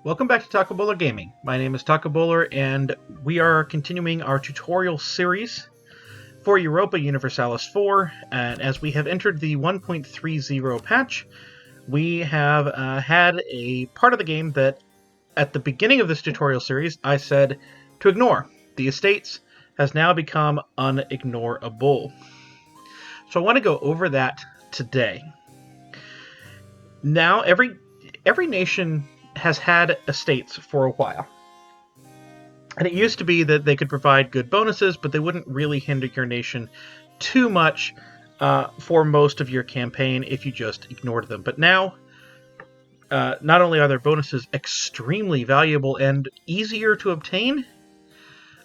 Welcome back to Taco Bowler Gaming. My name is Taco Bowler, and we are continuing our tutorial series for Europa Universalis 4. And as we have entered the 1.30 patch, we have had a part of the game that, at the beginning of this tutorial series, I said to ignore. The estates has now become unignorable. So I want to go over that today. Now, every nation has had estates for a while. And it used to be that they could provide good bonuses, but they wouldn't really hinder your nation too much for most of your campaign if you just ignored them. But now, not only are their bonuses extremely valuable and easier to obtain,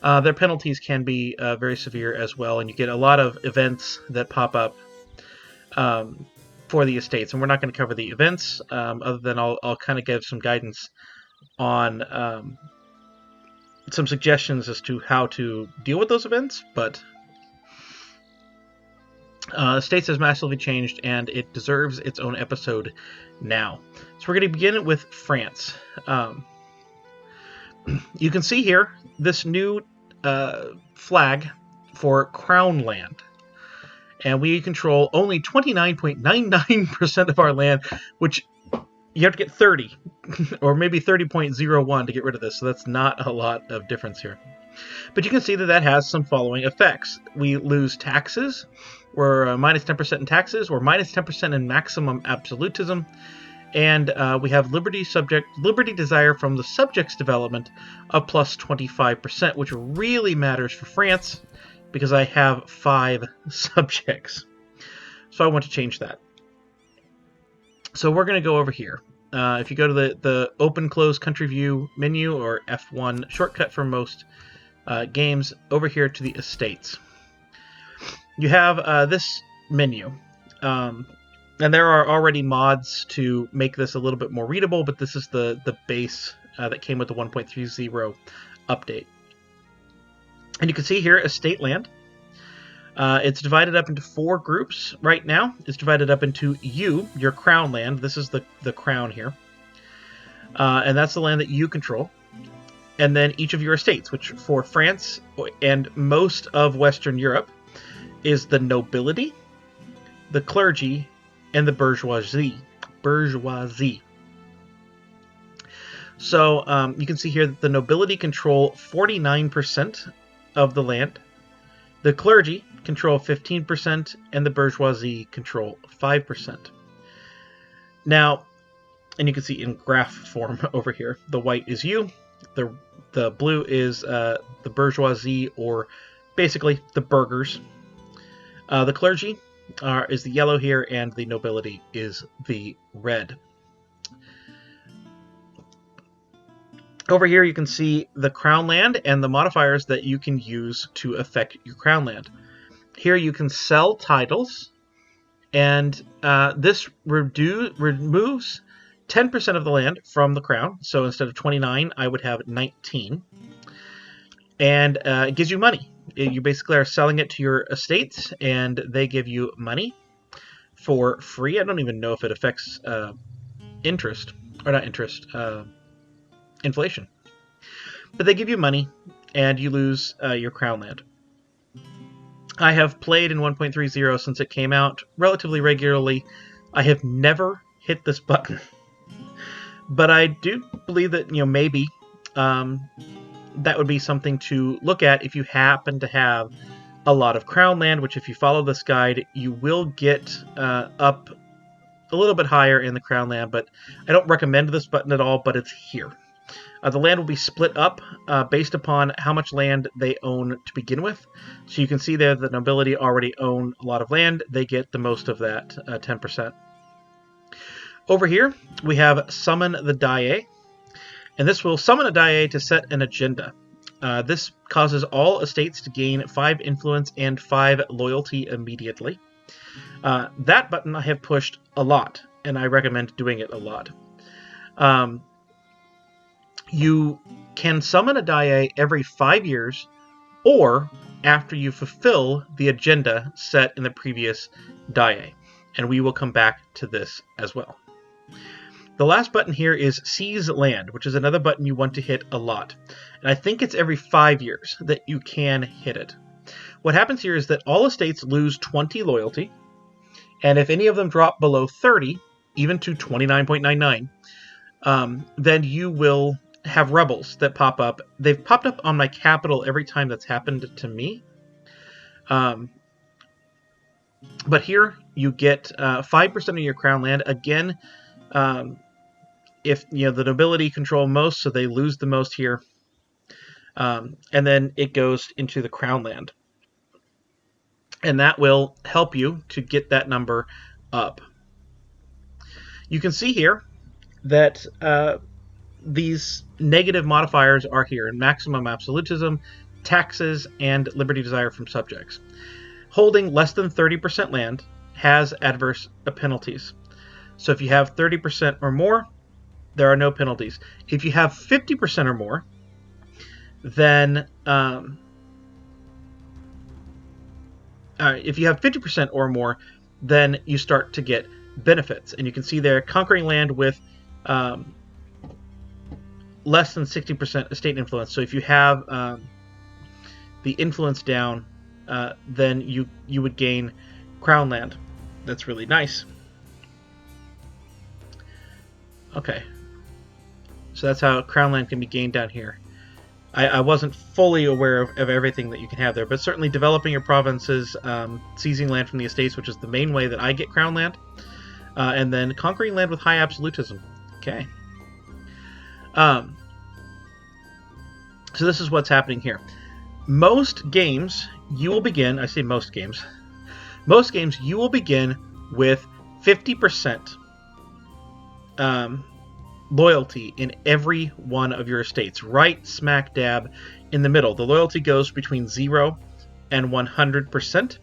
their penalties can be very severe as well, and you get a lot of events that pop up for the estates. And we're not going to cover the events, other than I'll kind of give some guidance on some suggestions as to how to deal with those events. But estates has massively changed, and it deserves its own episode now. So we're going to begin with France. You can see here this new flag for Crown Land. And we control only 29.99% of our land, which you have to get 30, or maybe 30.01 to get rid of this, so that's not a lot of difference here. But you can see that that has some following effects. We lose taxes, we're minus 10% in taxes, we're minus 10% in maximum absolutism, and we have liberty desire from the subjects development of plus 25%, which really matters for France, because I have 5 subjects. So I want to change that. So we're going to go over here. If you go to the Open Close Country View menu, or F1 shortcut for most games, over here to the Estates. You have this menu. And there are already mods to make this a little bit more readable, but this is the base that came with the 1.30 update. And you can see here, estate land. It's divided up into 4 groups right now. It's divided up into your crown land. This is the crown here. And that's the land that you control. And then each of your estates, which for France and most of Western Europe is the nobility, the clergy, and the bourgeoisie. So you can see here that the nobility control 49% of the land, the clergy control 15%, and the bourgeoisie control 5%. Now, and you can see in graph form over here, the white is you, the blue is the bourgeoisie, or basically the burghers. The clergy is the yellow here, and the nobility is the red. Over here you can see the crown land and the modifiers that you can use to affect your crown land. Here you can sell titles, and this removes 10% of the land from the crown. So instead of 29, I would have 19. And it gives you money. You basically are selling it to your estates, and they give you money for free. I don't even know if it affects interest, or not interest, inflation. But they give you money, and you lose your crown land. I have played in 1.30 since it came out relatively regularly. I have never hit this button. But I do believe that, maybe that would be something to look at if you happen to have a lot of crown land, which if you follow this guide, you will get up a little bit higher in the crown land. But I don't recommend this button at all, but it's here. The land will be split up based upon how much land they own to begin with. So you can see there the nobility already own a lot of land. They get the most of that 10%. Over here, we have Summon the Die. And this will summon a Die to set an agenda. This causes all estates to gain 5 influence and 5 loyalty immediately. That button I have pushed a lot, and I recommend doing it a lot. You can summon a Die every 5 years, or after you fulfill the agenda set in the previous Die. And we will come back to this as well. The last button here is Seize Land, which is another button you want to hit a lot. And I think it's every 5 years that you can hit it. What happens here is that all estates lose 20 loyalty, and if any of them drop below 30, even to 29.99, then you will have rebels that pop up. They've popped up on my capital every time that's happened to me. But here you get 5% of your crown land. Again, if the nobility control most, so they lose the most here. And then it goes into the crown land. And that will help you to get that number up. You can see here that these negative modifiers are here in maximum absolutism, taxes, and liberty desire from subjects. Holding less than 30% land has adverse penalties. So if you have 30% or more, there are no penalties. If you have 50% or more, then if you have 50% or more, then you start to get benefits. And you can see there, conquering land with less than 60% estate influence. So if you have the influence down, then you would gain crown land. That's really nice. Okay. So that's how crown land can be gained down here. I wasn't fully aware of everything that you can have there, but certainly developing your provinces, seizing land from the estates, which is the main way that I get crown land, and then conquering land with high absolutism. Okay. So this is what's happening here. Most games, you will begin, I say most games you will begin with 50% loyalty in every one of your estates, right smack dab in the middle. The loyalty goes between 0 and 100%,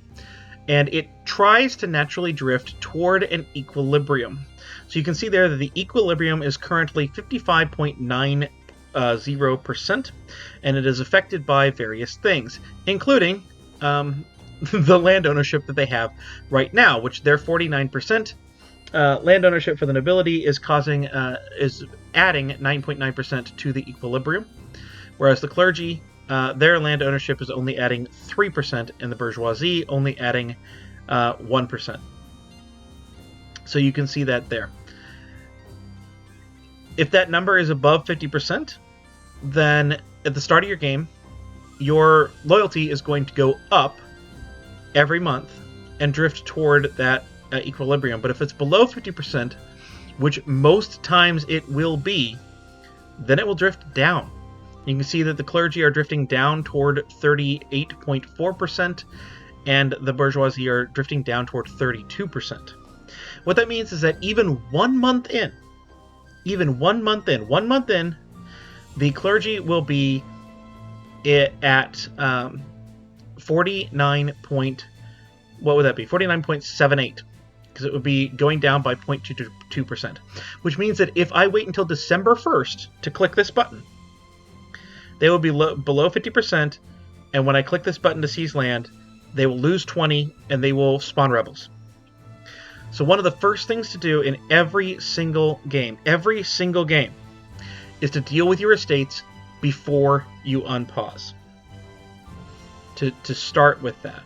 and it tries to naturally drift toward an equilibrium. So you can see there that the equilibrium is currently 55.90%, and it is affected by various things, including the land ownership that they have right now, which they're 49%. Land ownership for the nobility is adding 9.9% to the equilibrium, whereas the clergy, their land ownership is only adding 3%, and the bourgeoisie only adding 1%. So you can see that there. If that number is above 50%, then at the start of your game, your loyalty is going to go up every month and drift toward that equilibrium. But if it's below 50%, which most times it will be, then it will drift down. You can see that the clergy are drifting down toward 38.4%, and the bourgeoisie are drifting down toward 32%. What that means is that even 1 month in, the clergy will be at 49.78, because it would be going down by 0.22%, which means that if I wait until December 1st to click this button, they will be below 50%, and when I click this button to seize land, they will lose 20, and they will spawn rebels. So one of the first things to do in every single game, is to deal with your estates before you unpause. To start with that.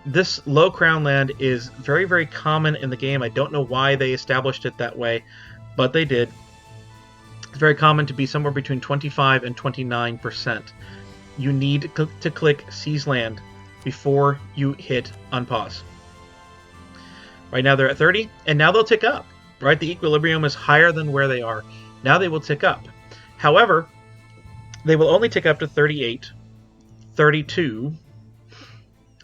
This low crown land is very, very common in the game. I don't know why they established it that way, but they did. It's very common to be somewhere between 25 and 29%. You need to click Seize Land before you hit Unpause. Right now they're at 30, and now they'll tick up. Right, the equilibrium is higher than where they are. Now they will tick up. However, they will only tick up to 38, 32,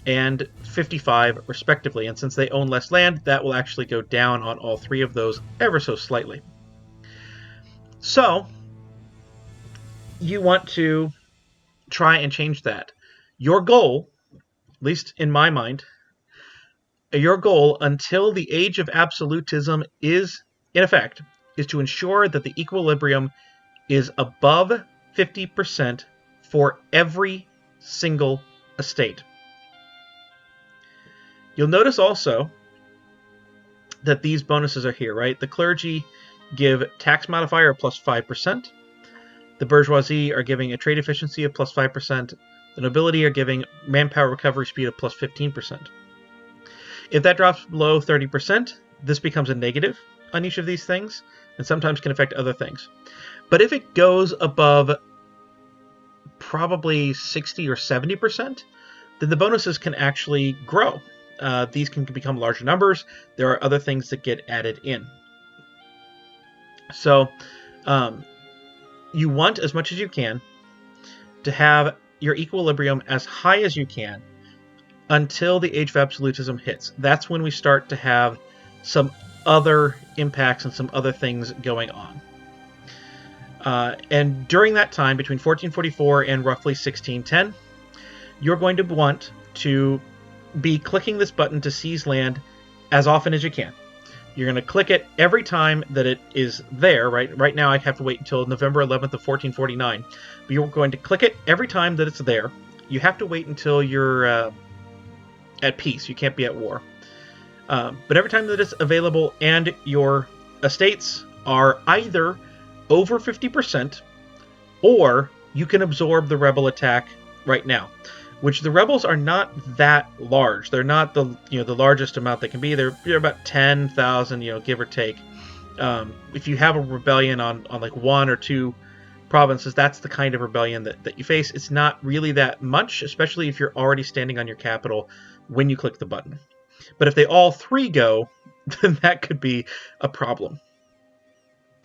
and 55 respectively, and since they own less land, that will actually go down on all three of those ever so slightly. So you want to try and change that. Your goal, at least in my mind, your goal until the age of absolutism is in effect is to ensure that the equilibrium is above 50% for every single estate. You'll notice also that these bonuses are here, right? The clergy give tax modifier of plus 5%. The bourgeoisie are giving a trade efficiency of plus 5%. The nobility are giving manpower recovery speed of plus 15%. If that drops below 30%, this becomes a negative on each of these things, and sometimes can affect other things. But if it goes above probably 60 or 70%, then the bonuses can actually grow. These can become larger numbers. There are other things that get added in. So you want, as much as you can, to have your equilibrium as high as you can until the age of absolutism hits. That's when we start to have some other impacts and some other things going on. And during that time, between 1444 and roughly 1610, you're going to want to be clicking this button to seize land as often as you can. You're going to click it every time that it is there, right? Right now I have to wait until November 11th of 1449. But you're going to click it every time that it's there. You have to wait until you're at peace. You can't be at war. But every time that it's available and your estates are either over 50%, or you can absorb the rebel attack right now, which the rebels are not that large. They're not the the largest amount they can be. They're about 10,000, give or take. If you have a rebellion on like 1 or 2 provinces, that's the kind of rebellion that you face. It's not really that much, especially if you're already standing on your capital when you click the button. But if they all 3 go, then that could be a problem.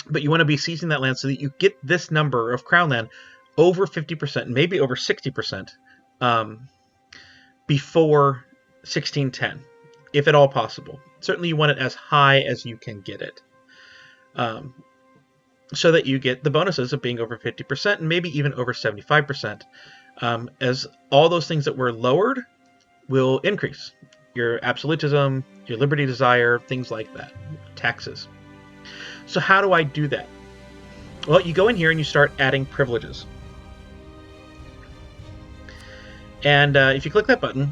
But you want to be seizing that land so that you get this number of crown land over 50%, maybe over 60%, before 1610, if at all possible. Certainly you want it as high as you can get it, so that you get the bonuses of being over 50% and maybe even over 75%, as all those things that were lowered will increase. Your absolutism, your liberty desire, things like that, taxes. So how do I do that? Well, you go in here and you start adding privileges. And if you click that button,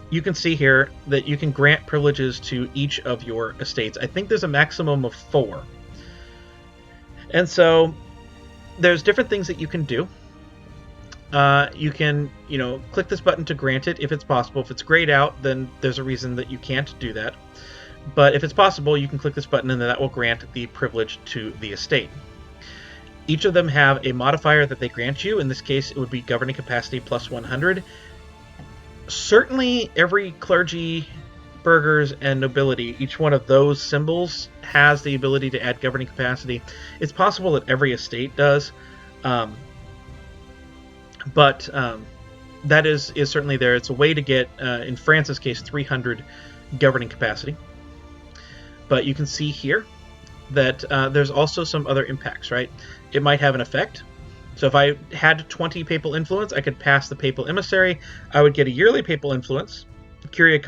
you can see here that you can grant privileges to each of your estates. I think there's a maximum of 4. And so there's different things that you can do. You can, click this button to grant it if it's possible. If it's grayed out, then there's a reason that you can't do that. But if it's possible, you can click this button and then that will grant the privilege to the estate. Each of them have a modifier that they grant you. In this case, it would be governing capacity plus 100. Certainly every clergy, burghers, and nobility, each one of those symbols has the ability to add governing capacity. It's possible that every estate does, but that is certainly there. It's a way to get, in France's case, 300 governing capacity. But you can see here that there's also some other impacts, right? It might have an effect. So if I had 20 papal influence, I could pass the papal emissary. I would get a yearly papal influence. Curia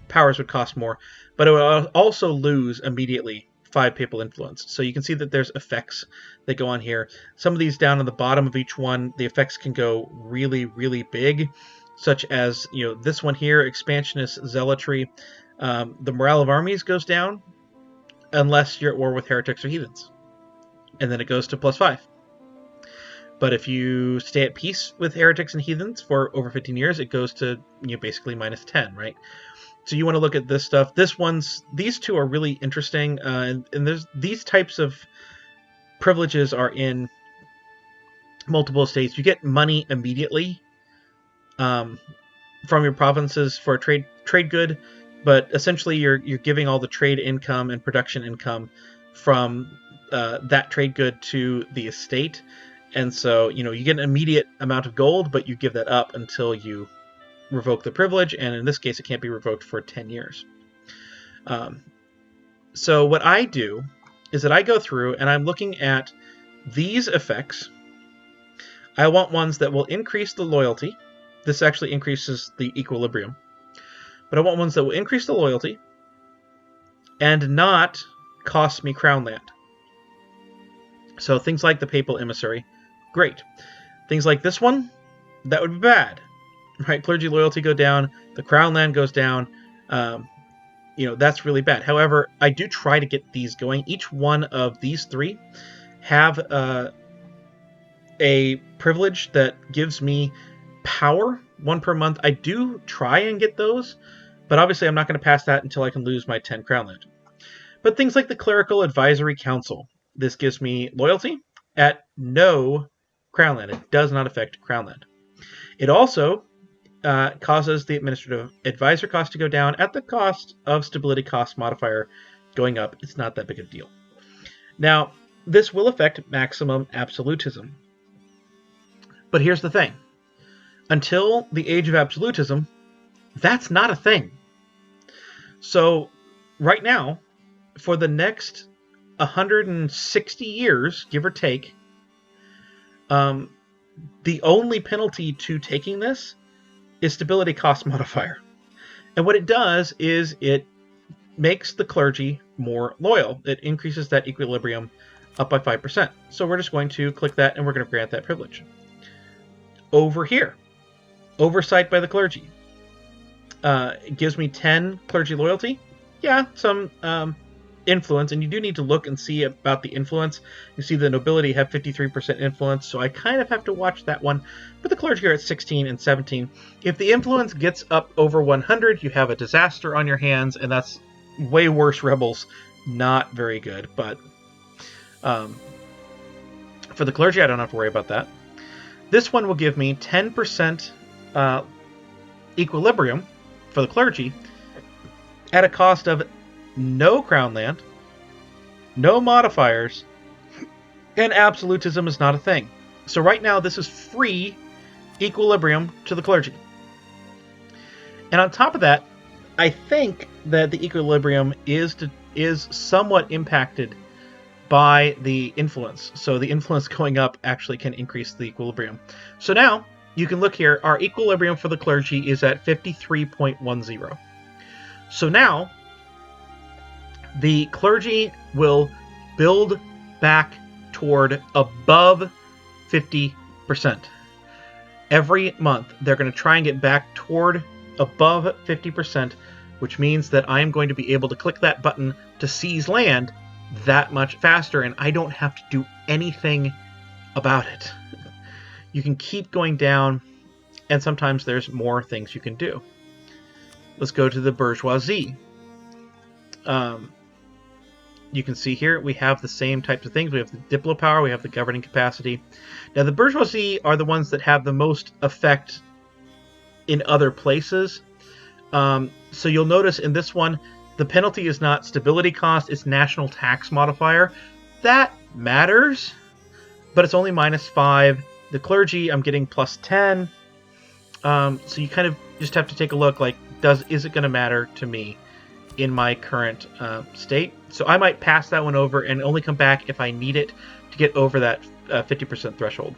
powers would cost more, but it would also lose immediately 5 papal influence. So you can see that there's effects that go on here. Some of these down on the bottom of each one, the effects can go really, really big, such as this one here, expansionist zealotry. The morale of armies goes down unless you're at war with heretics or heathens, and then it goes to plus 5. But if you stay at peace with heretics and heathens for over 15 years, it goes to basically minus 10, right? So you want to look at this stuff. These two are really interesting, and there's these types of privileges are in multiple states. You get money immediately from your provinces for a trade good. But essentially, you're giving all the trade income and production income from that trade good to the estate, and so you get an immediate amount of gold, but you give that up until you revoke the privilege, and in this case, it can't be revoked for 10 years. So what I do is that I go through and I'm looking at these effects. I want ones that will increase the loyalty. This actually increases the equilibrium. But I want ones that will increase the loyalty and not cost me crown land. So things like the papal emissary, great. Things like this one, that would be bad. Right? Clergy loyalty go down, the crown land goes down. that's really bad. However, I do try to get these going. Each one of these three have a privilege that gives me power, 1 per month. I do try and get those, but obviously I'm not going to pass that until I can lose my 10 crown land. But things like the Clerical Advisory Council. This gives me loyalty at no crown land. It does not affect crown land. It also causes the administrative advisor cost to go down at the cost of stability cost modifier going up. It's not that big a deal. Now, this will affect maximum absolutism. But here's the thing. Until the age of absolutism, that's not a thing. So, right now, for the next 160 years, give or take, the only penalty to taking this is stability cost modifier. And what it does is it makes the clergy more loyal. It increases that equilibrium up by 5%. So we're just going to click that and we're going to grant that privilege. Over here, oversight by the clergy. It gives me 10 clergy loyalty. Yeah, some influence, and you do need to look and see about the influence. You see the nobility have 53% influence, so I kind of have to watch that one. But the clergy are at 16 and 17. If the influence gets up over 100, you have a disaster on your hands, and that's way worse rebels. Not very good, but for the clergy, I don't have to worry about that. This one will give me 10% equilibrium for the clergy at a cost of no crown land, no modifiers, and absolutism is not a thing. So right now this is free equilibrium to the clergy. And on top of that, I think that the equilibrium is somewhat impacted by the influence. So the influence going up actually can increase the equilibrium. So now you can look here, our equilibrium for the clergy is at 53.10. So now the clergy will build back toward above 50%. Every month, they're going to try and get back toward above 50%, which means that I am going to be able to click that button to seize land that much faster, and I don't have to do anything about it. You can keep going down, and sometimes there's more things you can do. Let's go to the bourgeoisie. You can see here we have the same types of things. We have the diplo power, we have the governing capacity. Now the bourgeoisie are the ones that have the most effect in other places. So you'll notice in this one, the penalty is not stability cost, it's national tax modifier. That matters, but it's only -5. The clergy, I'm getting +10. So you kind of just have to take a look, like, is it going to matter to me in my current state? So I might pass that one over and only come back if I need it to get over that 50% threshold.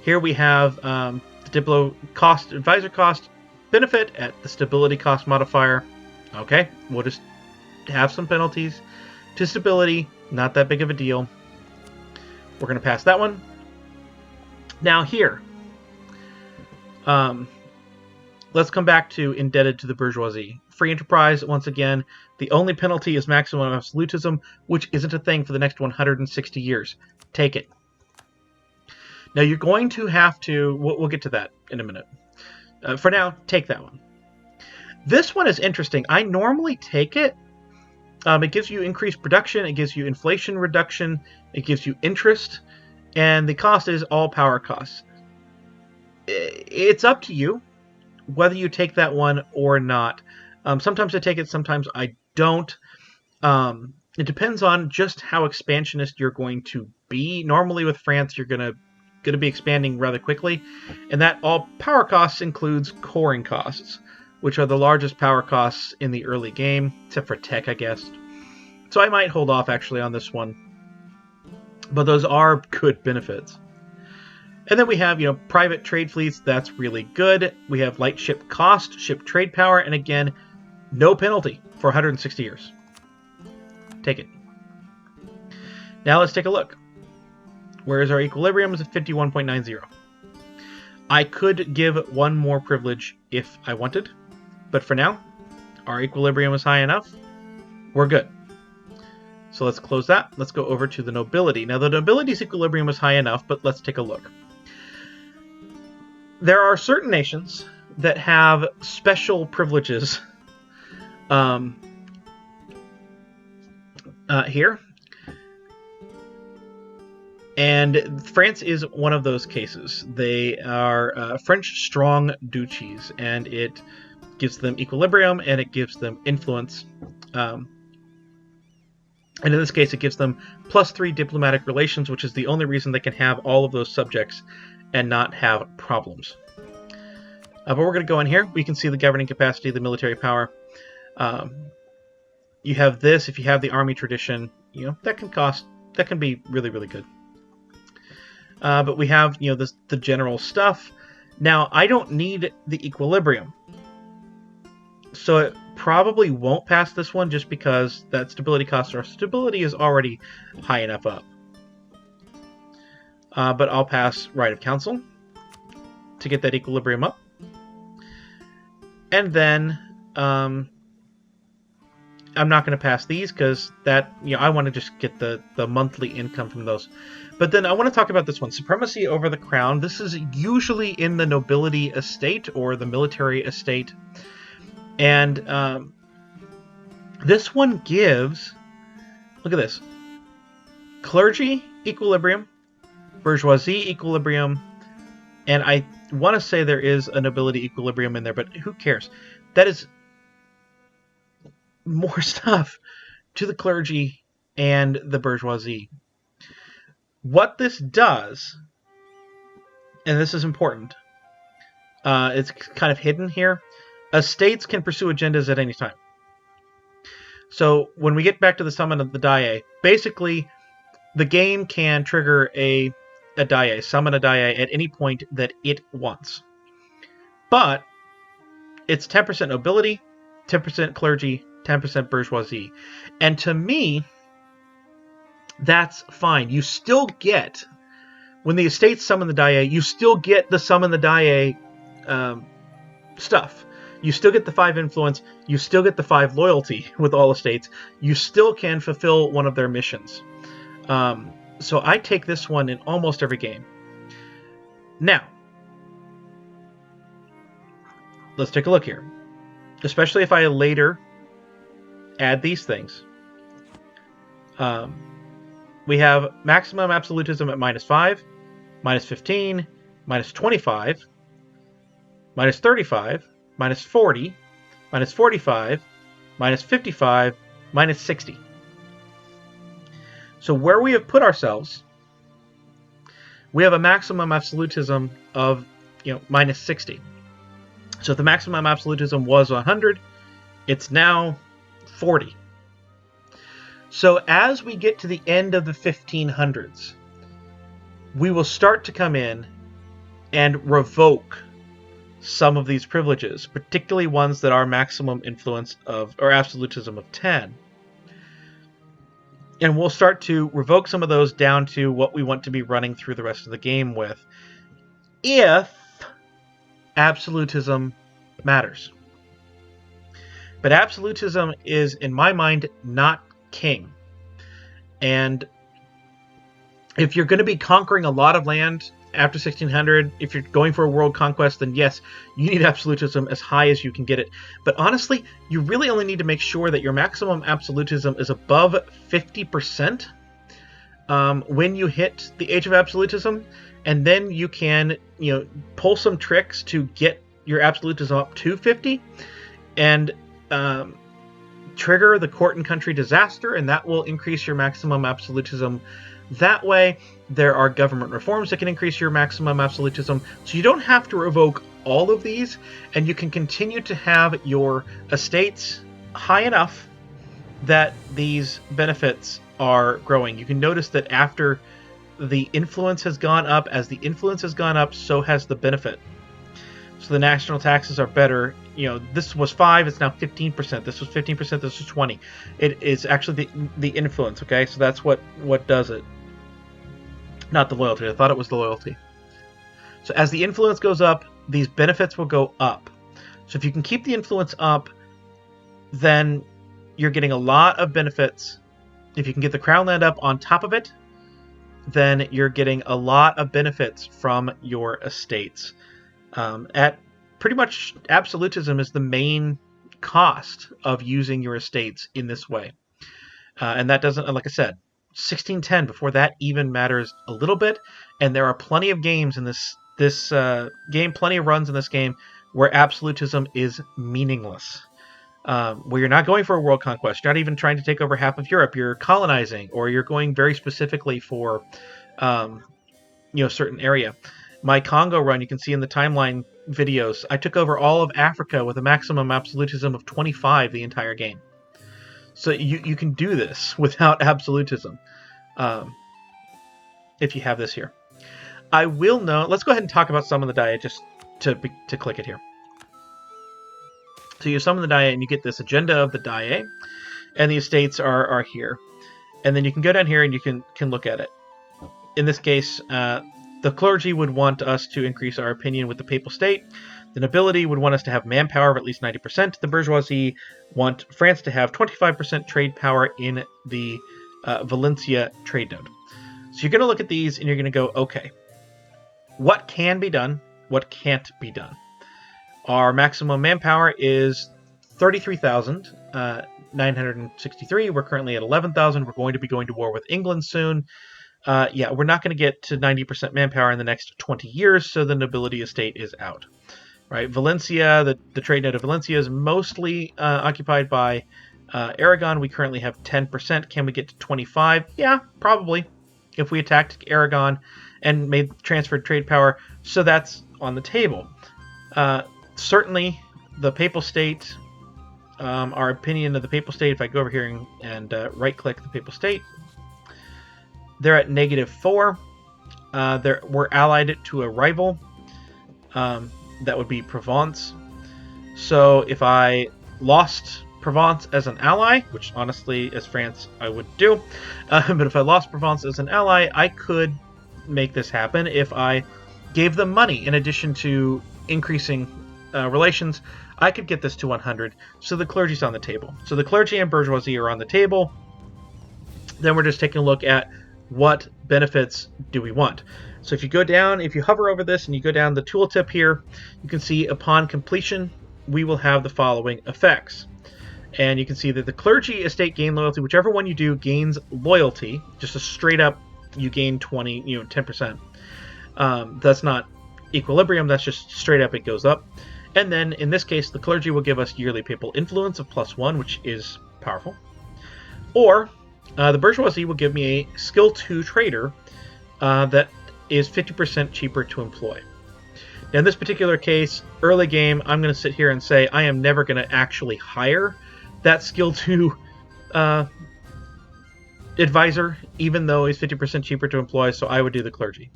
Here we have the diplo cost, advisor cost benefit at the stability cost modifier. Okay, we'll just have some penalties to stability, not that big of a deal. We're going to pass that one. Now here, let's come back to indebted to the bourgeoisie. Free enterprise, once again, the only penalty is maximum absolutism, which isn't a thing for the next 160 years. Take it. Now you're going to have to, we'll get to that in a minute. For now, take that one. This one is interesting. I normally take it. It gives you increased production, it gives you inflation reduction, it gives you interest, and the cost is all power costs. It's up to you whether you take that one or not. Sometimes I take it, sometimes I don't. It depends on just how expansionist you're going to be. Normally with France, you're going to be expanding rather quickly, and that all power costs includes coring costs, which are the largest power costs in the early game, except for tech, I guess. So I might hold off actually on this one, but those are good benefits. And then we have, private trade fleets. That's really good. We have light ship cost, ship trade power, and again, no penalty for 160 years. Take it. Now let's take a look. Where is our equilibrium? Is at 51.90. I could give one more privilege if I wanted, but for now, Our equilibrium is high enough. We're good. So let's close that. Let's go over to the nobility. Now the nobility's equilibrium is high enough, but let's take a look. There are certain nations that have special privileges here. And France is one of those cases. They are French strong duchies, and it gives them equilibrium and it gives them influence. And in this case, it gives them +3 diplomatic relations, which is the only reason they can have all of those subjects and not have problems. But we're going to go in here. We can see the governing capacity, the military power. You have this. If you have the army tradition, that can be really, really good. But we have, the general stuff. Now, I don't need the equilibrium. So it probably won't pass this one just because that stability cost, or stability is already high enough up. But I'll pass right of council to get that equilibrium up. And then I'm not going to pass these because that, I want to just get the monthly income from those. But then I want to talk about this one, supremacy over the crown. This is usually in the nobility estate or the military estate. And this one gives, look at this, clergy equilibrium, bourgeoisie equilibrium, and I want to say there is a nobility equilibrium in there, but who cares? That is more stuff to the clergy and the bourgeoisie. What this does, and this is important, it's kind of hidden here, estates can pursue agendas at any time. So when we get back to the summon of the die, basically the game can trigger a die, summon a die at any point that it wants. But it's 10% nobility, 10% clergy, 10% bourgeoisie. And to me, that's fine. You still get, when the estates summon the die, you still get the summon the die stuff. You still get the 5 influence. You still get the 5 loyalty with all estates. You still can fulfill one of their missions. So I take this one in almost every game. Now, let's take a look here. Especially if I later add these things. We have maximum absolutism at -5, -15, -25, -35, -40, -45, -55, -60. So where we have put ourselves, we have a maximum absolutism of, -60. So if the maximum absolutism was 100, it's now 40. So as we get to the end of the 1500s, we will start to come in and revoke some of these privileges, particularly ones that are maximum influence of, or absolutism of 10. And we'll start to revoke some of those down to what we want to be running through the rest of the game with, if absolutism matters. But absolutism is, in my mind, not king. And if you're going to be conquering a lot of land after 1600, if you're going for a world conquest, then yes, you need absolutism as high as you can get it. But honestly, you really only need to make sure that your maximum absolutism is above 50% when you hit the age of absolutism, and then you can, pull some tricks to get your absolutism up to 50, and trigger the court and country disaster, and that will increase your maximum absolutism. That way, there are government reforms that can increase your maximum absolutism. So you don't have to revoke all of these, and you can continue to have your estates high enough that these benefits are growing. You can notice that after the influence has gone up, as the influence has gone up, so has the benefit. So the national taxes are better. This was 5, it's now 15%. This was 15%, this was 20. It is actually the influence, okay? So that's what does it. Not the loyalty. I thought it was the loyalty. So as the influence goes up, these benefits will go up. So if you can keep the influence up, then you're getting a lot of benefits. If you can get the crown land up on top of it, then you're getting a lot of benefits from your estates. At pretty much absolutism is the main cost of using your estates in this way. And that doesn't, like I said, 1610, before that even matters a little bit. And there are plenty of games in this game, plenty of runs in this game where absolutism is meaningless. Where you're not going for a world conquest, you're not even trying to take over half of Europe, you're colonizing, or you're going very specifically for certain area. My Congo run, you can see in the timeline videos, I took over all of Africa with a maximum absolutism of 25 the entire game. So you can do this without absolutism if you have this here. I will note, let's go ahead and talk about some of the diet just to click it here. So you summon the diet and you get this agenda of the diet, and the estates are here. And then you can go down here and you can look at it. In this case, the clergy would want us to increase our opinion with the papal state. The nobility would want us to have manpower of at least 90%. The bourgeoisie want France to have 25% trade power in the Valencia trade node. So you're going to look at these and you're going to go, okay, what can be done? What can't be done? Our maximum manpower is 33,963. We're currently at 11,000. We're going to be going to war with England soon. We're not going to get to 90% manpower in the next 20 years, so the nobility estate is out. Right, Valencia, the trade node of Valencia is mostly occupied by Aragon. We currently have 10%. Can we get to 25? Yeah, probably. If we attacked Aragon and transferred trade power, so that's on the table. Certainly, the papal state, our opinion of the papal state, if I go over here and right-click the papal state, they're at -4. We're allied to a rival. That would be Provence. So if I lost Provence as an ally, which honestly, as France, I would do, but if I lost Provence as an ally, I could make this happen if I gave them money in addition to increasing relations. I could get this to 100. So the clergy's on the table. So the clergy and bourgeoisie are on the table. Then we're just taking a look at what benefits do we want. So if you go down, if you hover over this and you go down the tooltip here, you can see upon completion, we will have the following effects. And you can see that the clergy estate gain loyalty, whichever one you do gains loyalty, just a straight up, you gain 10%. That's not equilibrium, that's just straight up, it goes up. And then in this case, the clergy will give us yearly papal influence of +1, which is powerful. Or the bourgeoisie will give me a skill 2 trader that is 50% cheaper to employ. Now in this particular case, early game, I'm going to sit here and say I am never going to actually hire that skill 2 advisor, even though he's 50% cheaper to employ, so I would do the clergy.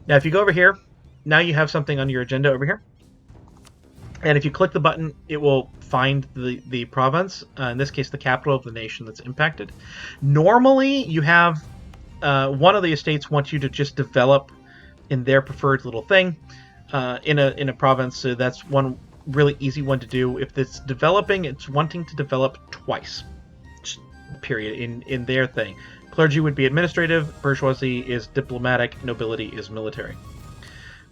Now if you go over here, now you have something on your agenda over here. And if you click the button, it will find the province, in this case the capital of the nation that's impacted. Normally you have one of the estates wants you to just develop in their preferred little thing in a province. So that's one really easy one to do. If it's developing, it's wanting to develop twice, period, in their thing. Clergy would be administrative, bourgeoisie is diplomatic, nobility is military.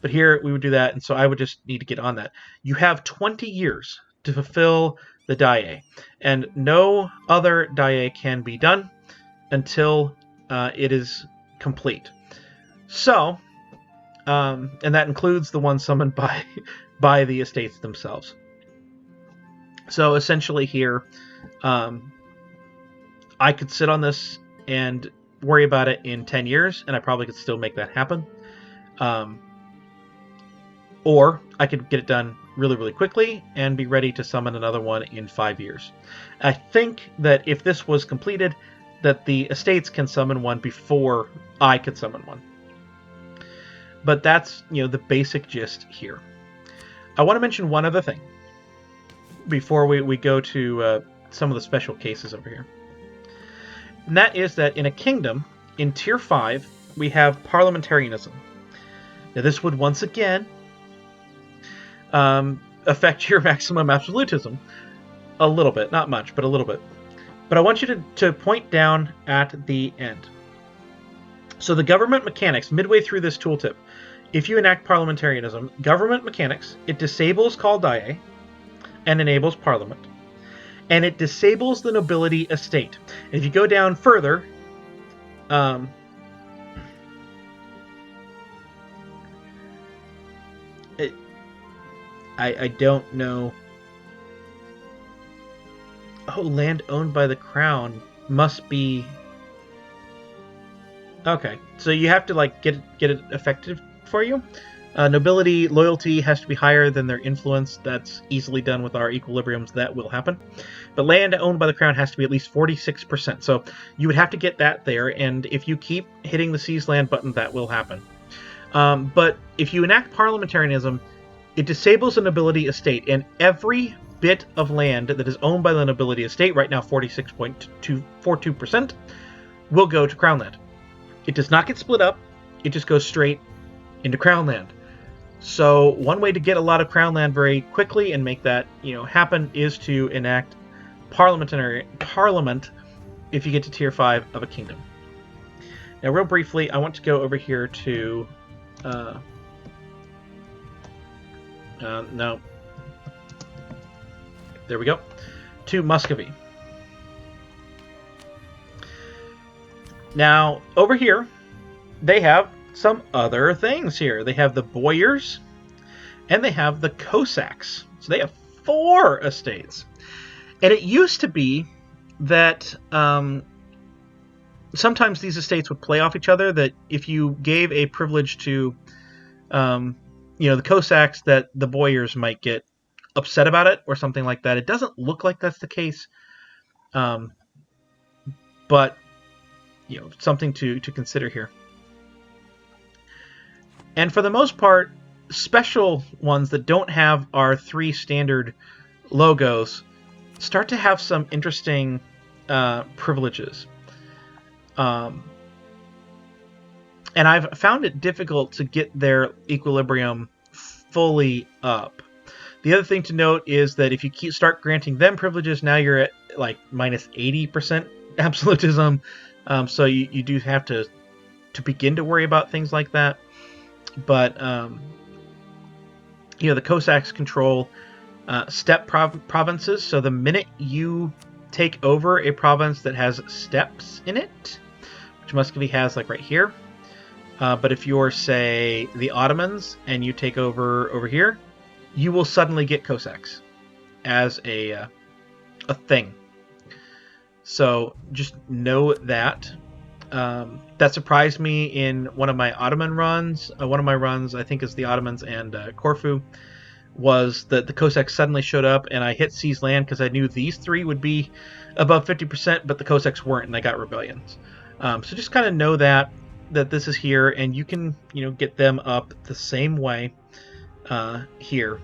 But here we would do that, and so I would just need to get on that. You have 20 years to fulfill the DIA, and no other DIA can be done until it is complete. So, and that includes the one summoned by the estates themselves. So essentially here, I could sit on this and worry about it in 10 years, and I probably could still make that happen. Or I could get it done really, really quickly and be ready to summon another one in 5 years. I think that if this was completed, that the estates can summon one before I could summon one. But that's, the basic gist here. I want to mention one other thing before we go to some of the special cases over here. And that is that in a kingdom, in Tier 5, we have parliamentarianism. Now this would once again affect your maximum absolutism. A little bit, not much, but a little bit. But I want you to point down at the end. So the government mechanics, midway through this tooltip, if you enact parliamentarianism, government mechanics, it disables Call Die and enables parliament. And it disables the nobility estate. And if you go down further, I don't know. Oh, land owned by the crown must be... Okay, so you have to like get it effective for you. Nobility loyalty has to be higher than their influence. That's easily done with our equilibriums. That will happen. But land owned by the crown has to be at least 46%. So you would have to get that there, and if you keep hitting the seize land button, that will happen. But if you enact parliamentarianism, it disables the nobility estate, and every bit of land that is owned by the nobility estate, right now 46.242%, will go to crown land. It does not get split up. It just goes straight into crown land. So one way to get a lot of crown land very quickly and make that happen is to enact parliament if you get to tier 5 of a kingdom. Now, real briefly, I want to go over here to no. There we go. To Muscovy. Now, over here, they have some other things here. They have the boyars, and they have the Cossacks. So they have 4 estates. And it used to be that sometimes these estates would play off each other, that if you gave a privilege to the Cossacks, that the boyars might get upset about it or something like that. It doesn't look like that's the case, but something to consider here. And for the most part, special ones that don't have our 3 standard logos start to have some interesting privileges. And I've found it difficult to get their equilibrium fully up. The other thing to note is that if you start granting them privileges, now you're at like minus 80% absolutism. So you do have to begin to worry about things like that. But the Cossacks control steppe provinces. So the minute you take over a province that has steppes in it, which Muscovy has like right here. But if you're, say, the Ottomans and you take over here, you will suddenly get Cossacks as a thing. So just know that. That surprised me in one of my Ottoman runs. One of my runs, I think, is the Ottomans and Corfu, was that the Cossacks suddenly showed up, and I hit seize land because I knew these 3 would be above 50%, but the Cossacks weren't, and they got rebellions. So just kind of know that this is here, and you can get them up the same way here,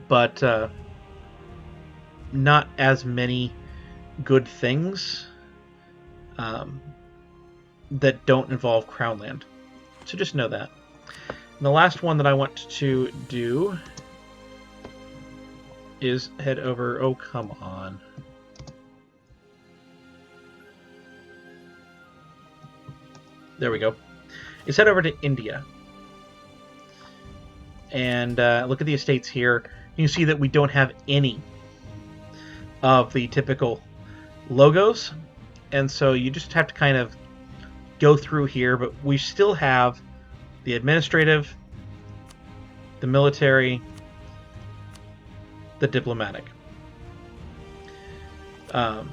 but not as many good things that don't involve crown land. So just know that. And the last one that I want to do is head over. Oh, come on. There we go. Is head over to India. And look at the estates here. You can see that we don't have any of the typical logos. And so you just have to kind of go through here. But we still have the administrative, the military, the diplomatic. And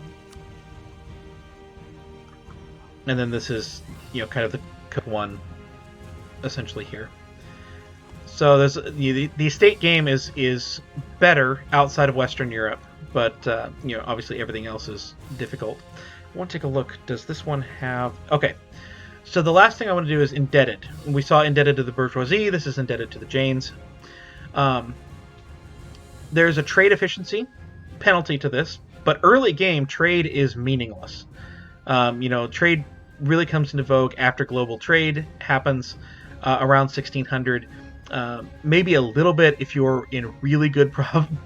then this is, kind of the one essentially here. So there's the estate game is better outside of Western Europe, but obviously everything else is difficult. I want to take a look. Does this one have... Okay, so the last thing I want to do is indebted. We saw indebted to the bourgeoisie. This is indebted to the Janes. There's a trade efficiency penalty to this, but early game trade is meaningless. Trade really comes into vogue after global trade happens around 1600. Maybe a little bit if you're in really good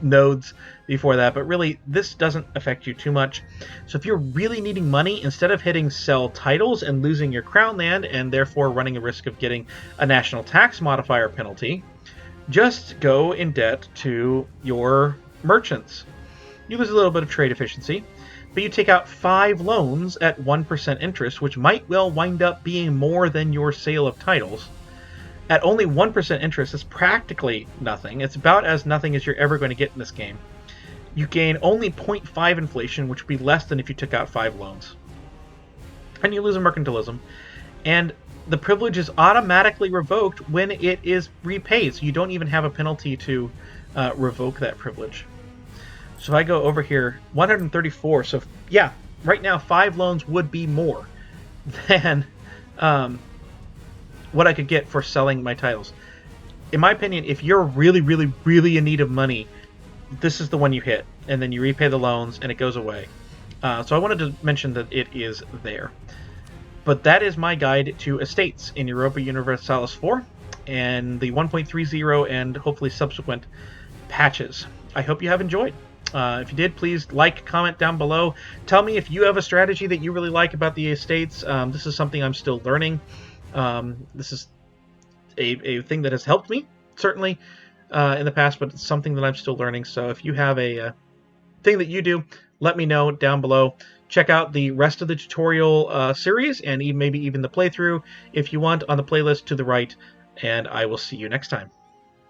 nodes before that, but really this doesn't affect you too much. So if you're really needing money, instead of hitting sell titles and losing your crown land and therefore running a risk of getting a national tax modifier penalty, just go in debt to your merchants. You lose a little bit of trade efficiency, but you take out 5 loans at 1% interest, which might well wind up being more than your sale of titles. At only 1% interest, is practically nothing. It's about as nothing as you're ever going to get in this game. You gain only 0.5 inflation, which would be less than if you took out 5 loans. And you lose a mercantilism. And the privilege is automatically revoked when it is repaid, so you don't even have a penalty to revoke that privilege. So if I go over here, 134. So yeah, right now 5 loans would be more than what I could get for selling my titles. In my opinion, if you're really, really, really in need of money, this is the one you hit, and then you repay the loans and it goes away. So I wanted to mention that it is there. But that is my guide to estates in Europa Universalis 4 and the 1.30 and hopefully subsequent patches. I hope you have enjoyed. If you did, please like, comment down below. Tell me if you have a strategy that you really like about the estates. This is something I'm still learning. This is a thing that has helped me, certainly, in the past, but it's something that I'm still learning. So if you have a thing that you do, let me know down below. Check out the rest of the tutorial series and maybe even the playthrough if you want on the playlist to the right, and I will see you next time.